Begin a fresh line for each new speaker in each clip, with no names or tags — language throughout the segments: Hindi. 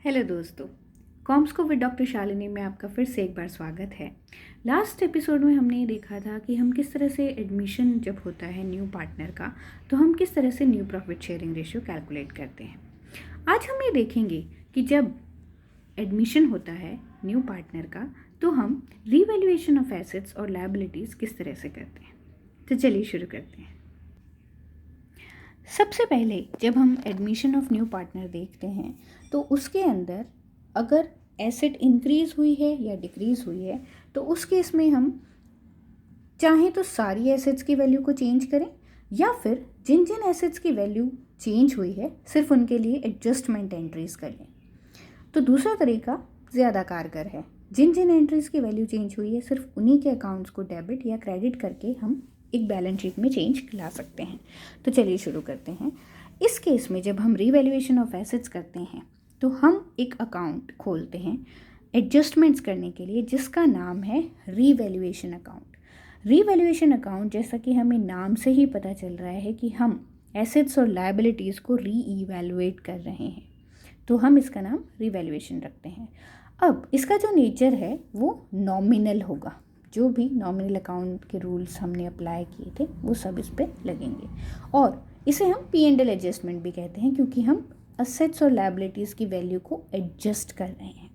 हेलो दोस्तों, कॉम्सको विद डॉक्टर शालिनी में आपका फिर से एक बार स्वागत है। लास्ट एपिसोड में हमने ये देखा था कि हम किस तरह से एडमिशन जब होता है न्यू पार्टनर का, तो हम किस तरह से new profit sharing ratio calculate करते हैं। आज हम ये देखेंगे कि जब एडमिशन होता है न्यू पार्टनर का, तो हम रीवैल्यूएशन ऑफ एसेट्स और लायबिलिटीज़ किस तरह से करते हैं। तो चलिए शुरू करते हैं। सबसे पहले जब हम एडमिशन ऑफ न्यू पार्टनर देखते हैं तो उसके अंदर अगर एसेट इंक्रीज़ हुई है या डिक्रीज़ हुई है, तो उस केस में हम चाहें तो सारी एसेट्स की वैल्यू को चेंज करें, या फिर जिन जिन एसेट्स की वैल्यू चेंज हुई है सिर्फ उनके लिए एडजस्टमेंट एंट्रीज़ कर लें। तो दूसरा तरीका ज़्यादा कारगर है। जिन जिन एंट्रीज़ की वैल्यू चेंज हुई है सिर्फ उन्हीं के अकाउंट्स को डेबिट या क्रेडिट करके हम एक बैलेंस शीट में चेंज ला सकते हैं। तो चलिए शुरू करते हैं। इस केस में जब हम रीवैल्यूएशन ऑफ एसेट्स करते हैं तो हम एक अकाउंट खोलते हैं एडजस्टमेंट्स करने के लिए, जिसका नाम है रीवैल्यूएशन अकाउंट। रीवैल्यूएशन अकाउंट, जैसा कि हमें नाम से ही पता चल रहा है कि हम एसेट्स और लायबिलिटीज़ को रीइवैल्यूएट कर रहे हैं, तो हम इसका नाम रीवैल्यूएशन रखते हैं। अब इसका जो नेचर है वो नॉमिनल होगा। जो भी नॉमिनल अकाउंट के रूल्स हमने अप्लाई किए थे वो सब इस पे लगेंगे, और इसे हम P&L एडजस्टमेंट भी कहते हैं, क्योंकि हम असेट्स और लायबिलिटीज़ की वैल्यू को एडजस्ट कर रहे हैं।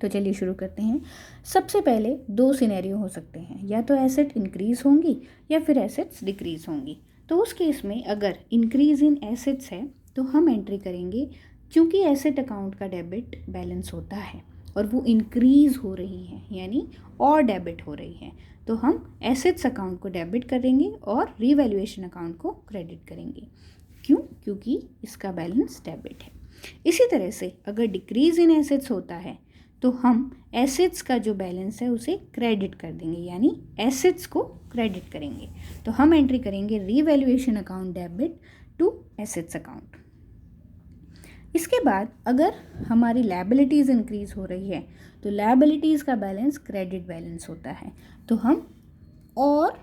तो चलिए शुरू करते हैं। सबसे पहले दो सिनेरियो हो सकते हैं, या तो एसेट इंक्रीज़ होंगी या फिर एसेट्स डिक्रीज़ होंगी। तो उस केस में अगर इंक्रीज़ इन एसेट्स है तो हम एंट्री करेंगे, क्योंकि एसेट अकाउंट का डेबिट बैलेंस होता है और वो इंक्रीज़ हो रही है यानी और डेबिट हो रही है, तो हम एसेट्स अकाउंट को डेबिट करेंगे और रीवैल्यूएशन अकाउंट को क्रेडिट करेंगे। क्यों? क्योंकि इसका बैलेंस डेबिट है। इसी तरह से अगर डिक्रीज़ इन एसेट्स होता है तो हम एसेट्स का जो बैलेंस है उसे क्रेडिट कर देंगे, यानी एसेट्स को क्रेडिट करेंगे। तो हम एंट्री करेंगे revaluation account debit to assets account. इसके बाद अगर हमारी लायबिलिटीज़ इंक्रीज़ हो रही है तो लायबिलिटीज़ का बैलेंस क्रेडिट बैलेंस होता है, तो हम और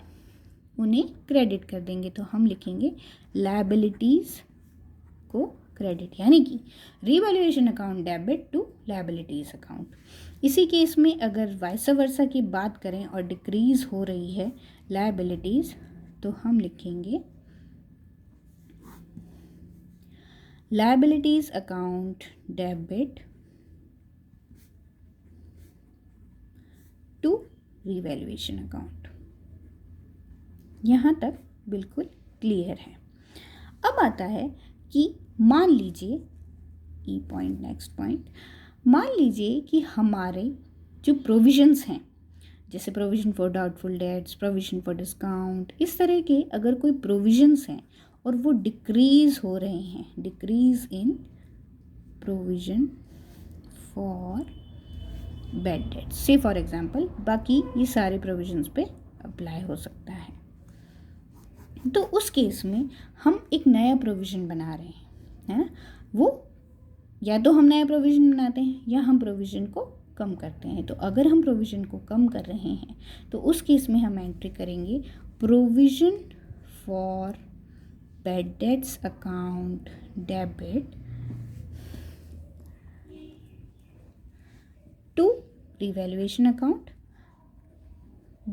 उन्हें क्रेडिट कर देंगे। तो हम लिखेंगे लायबिलिटीज़ को क्रेडिट, यानी कि revaluation account debit to liabilities account. इसी केस में अगर वाइस वर्सा की बात करें और डिक्रीज़ हो रही है लायबिलिटीज़, तो हम लिखेंगे liabilities account debit to revaluation account. यहाँ तक बिल्कुल क्लियर है। अब आता है कि मान लीजिए ई पॉइंट, नेक्स्ट पॉइंट, मान लीजिए कि हमारे जो प्रोविजंस हैं, जैसे provision for doubtful debts, provision for discount, इस तरह के अगर कोई प्रोविजंस हैं और वो डिक्रीज़ हो रहे हैं, decrease in provision for bad dates से फॉर एग्जांपल, बाकी ये सारे प्रोविजंस पे अप्लाई हो सकता है, तो उस केस में हम एक नया प्रोविज़न बना रहे हैं, है ना। वो या तो हम नया प्रोविज़न बनाते हैं या हम प्रोविज़न को कम करते हैं। तो अगर हम प्रोविज़न को कम कर रहे हैं तो उस केस में हम एंट्री करेंगे provision for bad debts account debit to revaluation account.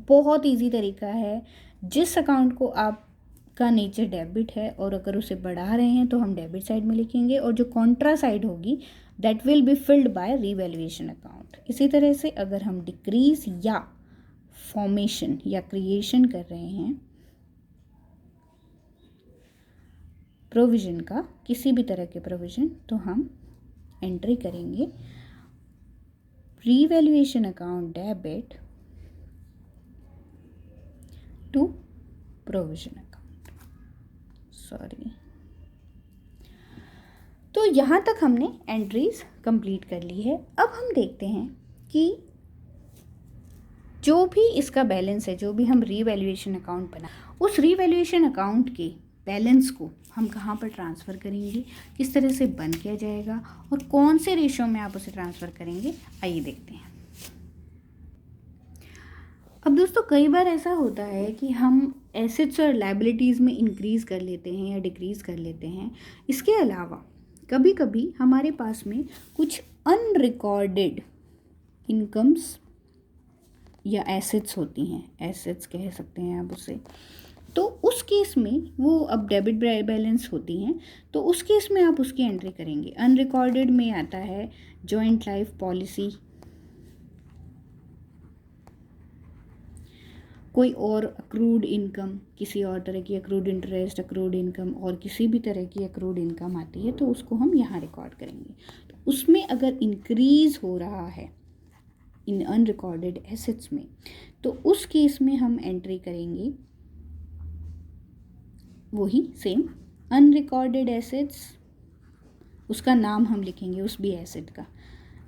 बहुत इजी तरीका है। जिस अकाउंट को आपका नेचर डेबिट है और अगर उसे बढ़ा रहे हैं तो हम डेबिट साइड में लिखेंगे, और जो कॉन्ट्रा साइड होगी that will be filled by revaluation account. इसी तरह से अगर हम डिक्रीज या फॉर्मेशन या क्रिएशन कर रहे हैं प्रोविज़न का, किसी भी तरह के प्रोविज़न, तो हम एंट्री करेंगे revaluation account debit to provision account. Sorry. तो यहाँ तक हमने एंट्रीज कंप्लीट कर ली है। अब हम देखते हैं कि जो भी इसका बैलेंस है, जो भी हम रीवैल्यूएशन अकाउंट बना, उस रीवैल्यूएशन अकाउंट के बैलेंस को हम कहाँ पर ट्रांसफ़र करेंगे, किस तरह से बंद किया जाएगा और कौन से रेशो में आप उसे ट्रांसफ़र करेंगे, आइए देखते हैं। अब दोस्तों, कई बार ऐसा होता है कि हम एसेट्स और लायबिलिटीज़ में इंक्रीज़ कर लेते हैं या डिक्रीज़ कर लेते हैं। इसके अलावा कभी कभी हमारे पास में कुछ अनरिकॉर्डेड इनकम्स या एसेट्स होती हैं, एसेट्स कह सकते हैं आप उसे। तो उस केस में वो अब डेबिट बैलेंस होती हैं, तो उस केस में आप उसकी एंट्री करेंगे। अनरिकॉर्डेड में आता है जॉइंट लाइफ पॉलिसी, कोई और अक्रूड इनकम, किसी और तरह की अक्रूड इंटरेस्ट, अक्रूड इनकम और किसी भी तरह की अक्रूड इनकम आती है तो उसको हम यहाँ रिकॉर्ड करेंगे। तो उसमें अगर इंक्रीज हो रहा है इन अनरिकॉर्डेड एसेट्स में, तो उस केस में हम एंट्री करेंगे वही सेम अनरिकॉर्डेड एसेट्स, उसका नाम हम लिखेंगे उस भी एसेट का,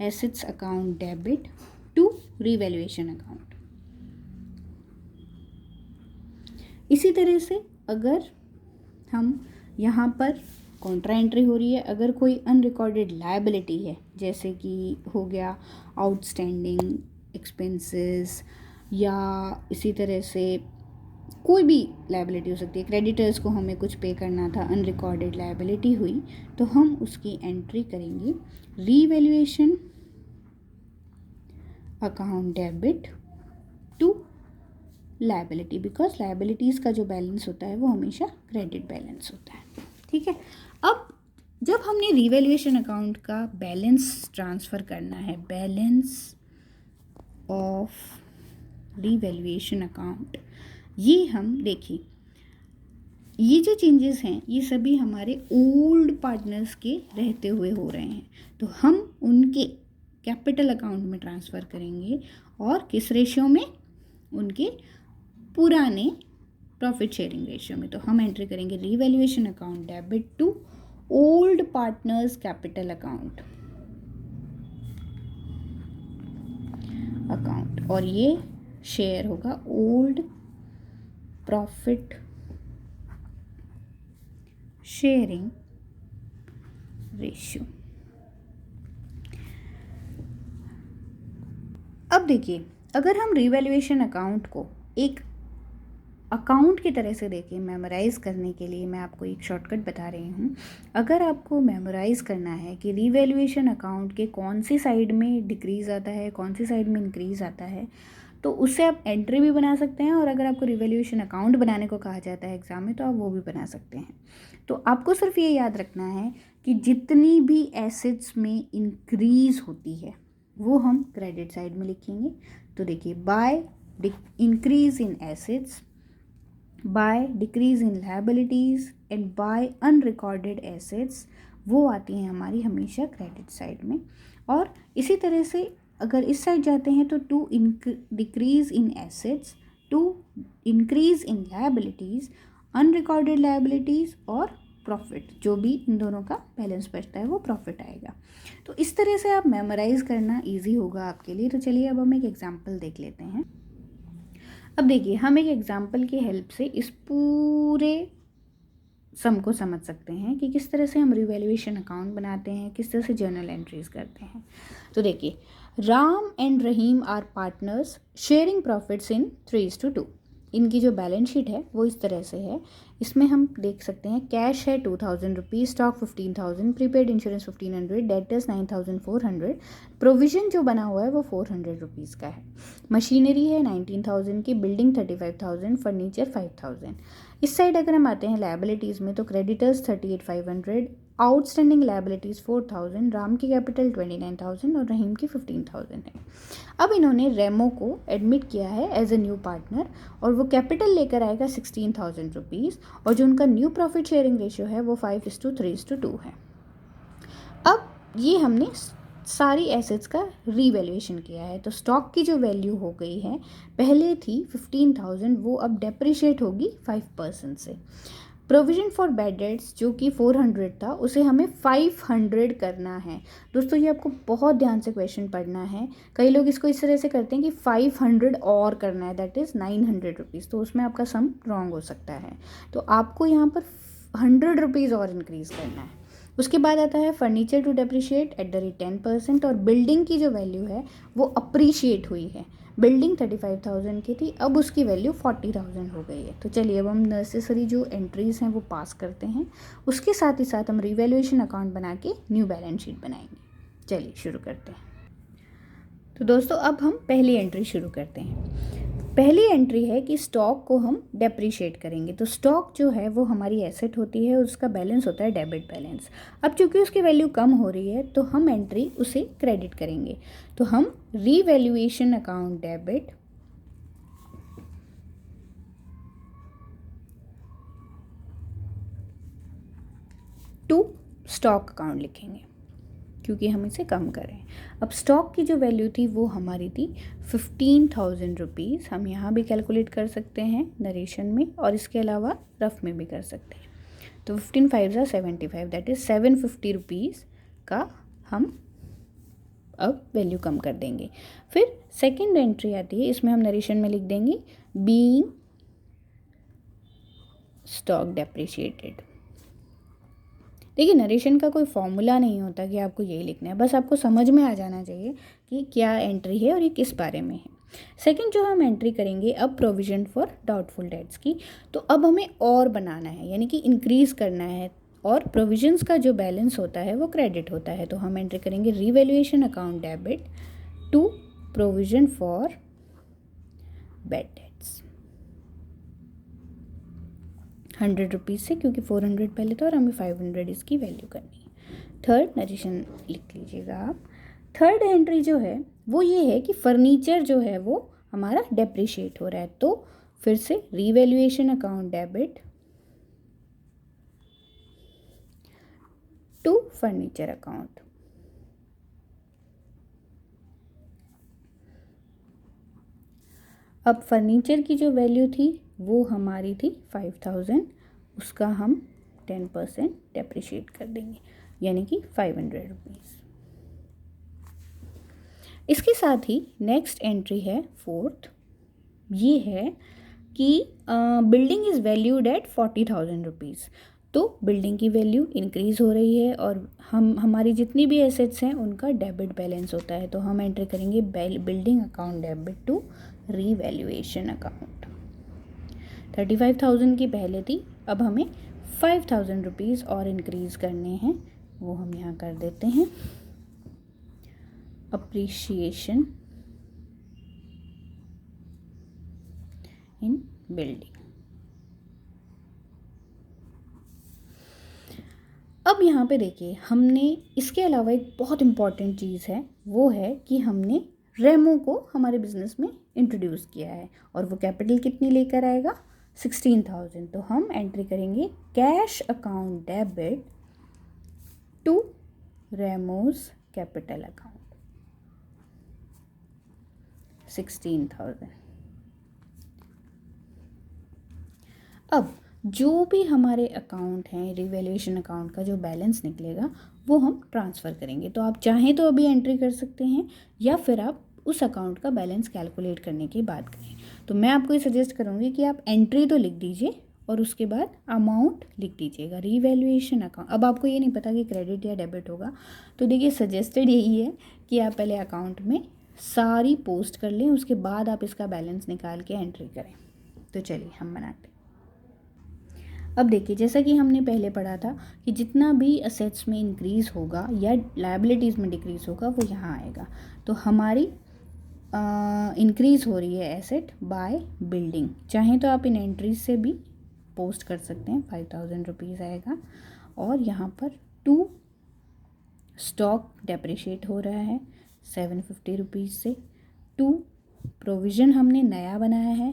assets account debit to revaluation account. इसी तरह से अगर हम यहाँ पर कॉन्ट्रा एंट्री हो रही है, अगर कोई अनरिकॉर्डेड लायबिलिटी है, जैसे कि हो गया आउटस्टैंडिंग एक्सपेंसेस, या इसी तरह से कोई भी लायबिलिटी हो सकती है, क्रेडिटर्स को हमें कुछ पे करना था, अनरिकॉर्डेड लायबिलिटी हुई, तो हम उसकी एंट्री करेंगे revaluation account debit to liability, because liabilities का जो बैलेंस होता है वो हमेशा क्रेडिट बैलेंस होता है। ठीक है, अब जब हमने रीवैल्यूएशन अकाउंट का बैलेंस ट्रांसफ़र करना है, बैलेंस ऑफ रीवैल्यूएशन अकाउंट, ये हम देखिए, ये जो चेंजेस हैं ये सभी हमारे ओल्ड पार्टनर्स के रहते हुए हो रहे हैं, तो हम उनके कैपिटल अकाउंट में ट्रांसफ़र करेंगे। और किस रेशियो में? उनके पुराने प्रॉफिट शेयरिंग रेशियो में। तो हम एंट्री करेंगे revaluation account debit to old partners capital account, और ये शेयर होगा ओल्ड प्रॉफिट शेयरिंग रेशियो। अब देखिए, अगर हम रीवैल्यूएशन अकाउंट को एक अकाउंट की तरह से देखें, मेमोराइज़ करने के लिए मैं आपको एक शॉर्टकट बता रही हूँ। अगर आपको मेमोराइज़ करना है कि रीवैल्यूएशन अकाउंट के कौन सी साइड में डिक्रीज़ आता है, कौन सी साइड में इंक्रीज़ आता है, तो उससे आप एंट्री भी बना सकते हैं, और अगर आपको रिवैल्यूएशन अकाउंट बनाने को कहा जाता है एग्ज़ाम में तो आप वो भी बना सकते हैं। तो आपको सिर्फ ये याद रखना है कि जितनी भी एसेट्स में इंक्रीज़ होती है वो हम क्रेडिट साइड में लिखेंगे। तो देखिए, by increase in assets, by decrease in liabilities and by unrecorded assets, वो आती हैं हमारी हमेशा क्रेडिट साइड में। और इसी तरह से अगर इस साइड जाते हैं तो to decrease in assets, to increase in liabilities, unrecorded liabilities और प्रॉफिट, जो भी इन दोनों का बैलेंस बचता है वो प्रॉफिट आएगा। तो इस तरह से आप मेमोराइज़ करना इजी होगा आपके लिए। तो चलिए अब हम एक एग्जांपल देख लेते हैं। अब देखिए, हम एक एग्जांपल की हेल्प से इस पूरे सम को समझ सकते हैं कि किस तरह से हम रिवैल्यूएशन अकाउंट बनाते हैं, किस तरह से जर्नल एंट्रीज करते हैं। तो देखिए, Ram and Rahim are partners sharing profits in 3:2। इनकी जो बैलेंस शीट है वो इस तरह से है। इसमें हम देख सकते हैं कैश है 2000 rupees, stock 15,000, prepaid insurance 1500, debtors 9400, provision जो बना हुआ है वो 400 रुपीज़ का है, मशीनरी है 19,000 की, बिल्डिंग 35,000, फर्नीचर 5,000। इस साइड अगर हम आते हैं लायबिलिटीज़ में तो क्रेडिटर्स 38,500, आउटस्टैंडिंग लायबिलिटीज़ 4,000, राम की कैपिटल 29,000 और रहीम की 15,000 है। अब इन्होंने रेमो को एडमिट किया है एज ए न्यू पार्टनर, और वो कैपिटल लेकर आएगा 16,000 रुपीज़, और जो उनका न्यू प्रॉफिट शेयरिंग रेशियो है वो 5:3:2 है। अब ये हमने सारी एसेट्स का रीवैल्यूएशन किया है। तो स्टॉक की जो वैल्यू हो गई है, पहले थी 15,000, वो अब डेप्रिशिएट होगी 5% से। प्रोविज़न फॉर बैड डेट्स जो कि 400 था, उसे हमें 500 करना है। दोस्तों, ये आपको बहुत ध्यान से क्वेश्चन पढ़ना है। कई लोग इसको इस तरह से करते हैं कि 500 और करना है, दैट इज़ 900 रुपीज़, तो उसमें आपका सम रॉन्ग हो सकता है। तो आपको यहाँ पर 100 रुपीज़ और इंक्रीज़ करना है। उसके बाद आता है furniture to depreciate at the rate 10%, और बिल्डिंग की जो वैल्यू है वो अप्रिशिएट हुई है। बिल्डिंग 35,000 की थी, अब उसकी वैल्यू 40,000 हो गई है। तो चलिए अब हम नेसेसरी जो एंट्रीज़ हैं वो पास करते हैं, उसके साथ ही साथ हम रिवैल्यूएशन अकाउंट बना के न्यू बैलेंस शीट बनाएंगे। चलिए शुरू करते हैं। तो दोस्तों अब हम पहली एंट्री शुरू करते हैं। पहली एंट्री है कि स्टॉक को हम डेप्रिशिएट करेंगे। तो स्टॉक जो है वो हमारी एसेट होती है, उसका बैलेंस होता है डेबिट बैलेंस। अब चूंकि उसकी वैल्यू कम हो रही है तो हम एंट्री उसे क्रेडिट करेंगे। तो हम revaluation account debit to stock account लिखेंगे क्योंकि हम इसे कम करें। अब स्टॉक की जो वैल्यू थी वो हमारी थी 15,000 रुपीज़। हम यहाँ भी कैलकुलेट कर सकते हैं नरेशन में, और इसके अलावा रफ में भी कर सकते हैं। तो 15 5 ज़ा 75, दैट इज़ 750 रुपीज़ का हम अब वैल्यू कम कर देंगे। फिर सेकेंड एंट्री आती है, इसमें हम नरेशन में लिख देंगे बीइंग स्टॉक डेप्रिशिएटेड। देखिए नरेशन का कोई फॉर्मूला नहीं होता कि आपको यही लिखना है, बस आपको समझ में आ जाना चाहिए कि क्या एंट्री है और ये किस बारे में है। सेकंड जो हम एंट्री करेंगे अब प्रोविजन फॉर डाउटफुल डेट्स की। तो अब हमें और बनाना है, यानी कि इंक्रीज़ करना है, और प्रोविजंस का जो बैलेंस होता है वो क्रेडिट होता है। तो हम एंट्री करेंगे revaluation account debit to provision for bad debts 100 rupees से, क्योंकि 400 पहले था और हमें 500 इसकी वैल्यू करनी है। थर्ड नरेशन लिख लीजिएगा आप। थर्ड एंट्री जो है वो ये है कि फर्नीचर जो है वो हमारा डेप्रिशिएट हो रहा है। तो फिर से revaluation account debit to furniture account. अब फर्नीचर की जो वैल्यू थी वो हमारी थी 5,000, उसका हम 10% डेप्रिशिएट कर देंगे, यानी कि 500 रुपीज़। इसके साथ ही नेक्स्ट एंट्री है फोर्थ, ये है कि building is valued at 40,000 rupees. तो बिल्डिंग की वैल्यू इंक्रीज़ हो रही है और हमारी जितनी भी एसेट्स हैं उनका डेबिट बैलेंस होता है। तो हम एंट्री करेंगे building account debit to revaluation account. 35,000 की पहले थी, अब हमें 5,000 रुपीज़ और इंक्रीज़ करने हैं, वो हम यहाँ कर देते हैं अप्रिशिएशन इन बिल्डिंग। अब यहाँ पे देखिए हमने इसके अलावा एक बहुत इम्पॉर्टेंट चीज़ है, वो है कि हमने रेमो को हमारे बिजनेस में इंट्रोड्यूस किया है, और वो कैपिटल कितनी लेकर आएगा 16,000। तो हम एंट्री करेंगे cash account debit to Remo's capital account 16,000। अब जो भी हमारे अकाउंट हैं रिवैल्यूएशन अकाउंट का जो बैलेंस निकलेगा वो हम ट्रांसफ़र करेंगे। तो आप चाहें तो अभी एंट्री कर सकते हैं, या फिर आप उस अकाउंट का बैलेंस कैलकुलेट करने की बात करें। तो मैं आपको ये सजेस्ट करूँगी कि आप एंट्री तो लिख दीजिए और उसके बाद अमाउंट लिख दीजिएगा रीवैल्यूएशन अकाउंट। अब आपको ये नहीं पता कि क्रेडिट या डेबिट होगा, तो देखिए सजेस्टेड यही है कि आप पहले अकाउंट में सारी पोस्ट कर लें, उसके बाद आप इसका बैलेंस निकाल के एंट्री करें। तो चलिए हम बनाते हैं। अब देखिए जैसा कि हमने पहले पढ़ा था कि जितना भी असेट्स में इंक्रीज़ होगा या लायबिलिटीज़ में डिक्रीज़ होगा वो यहाँ आएगा। तो हमारी इंक्रीज़ हो रही है एसेट बाय बिल्डिंग। चाहें तो आप इन एंट्रीज से भी पोस्ट कर सकते हैं, 5,000 रुपीज़ आएगा। और यहाँ पर टू स्टॉक डेप्रिशिएट हो रहा है 750 रुपीज़ से। टू प्रोविज़न हमने नया बनाया है,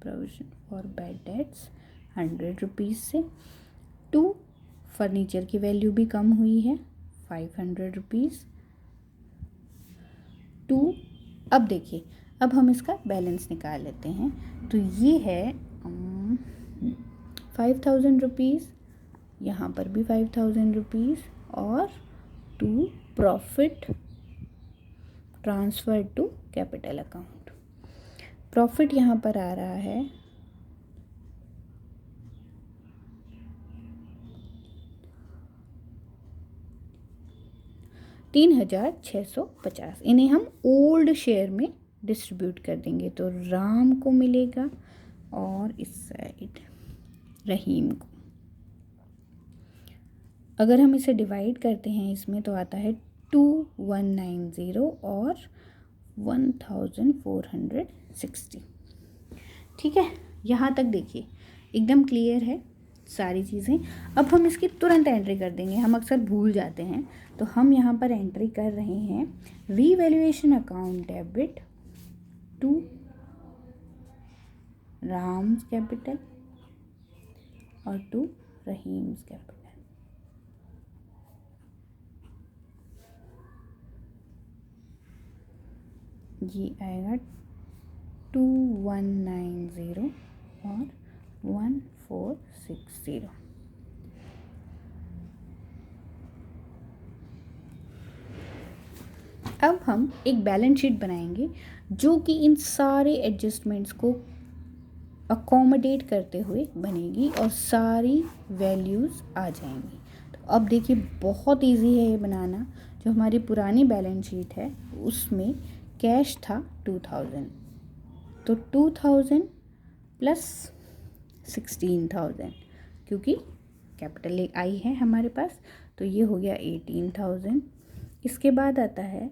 provision for bad debts 100 rupees से। टू फर्नीचर की वैल्यू भी कम हुई है 500 रुपीज़। टू अब देखिए अब हम इसका बैलेंस निकाल लेते हैं। तो ये है 5,000 रुपीज़, यहाँ पर भी 5,000 रुपीज़, और to profit transfer to capital account. Profit यहाँ पर आ रहा है 3,650। इन्हें हम ओल्ड शेयर में डिस्ट्रीब्यूट कर देंगे, तो राम को मिलेगा और इस साइड रहीम को। अगर हम इसे डिवाइड करते हैं इसमें तो आता है 2190 और 1460। ठीक है, यहाँ तक देखिए एकदम क्लियर है सारी चीज़ें। अब हम इसकी तुरंत एंट्री कर देंगे, हम अक्सर भूल जाते हैं, तो हम यहाँ पर एंट्री कर रहे हैं revaluation account debit to Ram's capital और टू रहीम्स कैपिटल। ये आएगा 2190 और 1460। अब हम एक बैलेंस शीट बनाएंगे जो कि इन सारे एडजस्टमेंट्स को अकोमोडेट करते हुए बनेगी और सारी वैल्यूज़ आ जाएंगी। तो अब देखिए बहुत इजी है ये बनाना। जो हमारी पुरानी बैलेंस शीट है उसमें कैश था 2000, तो 2000 प्लस 16,000, क्योंकि कैपिटल आई है हमारे पास, तो ये हो गया 18,000। इसके बाद आता है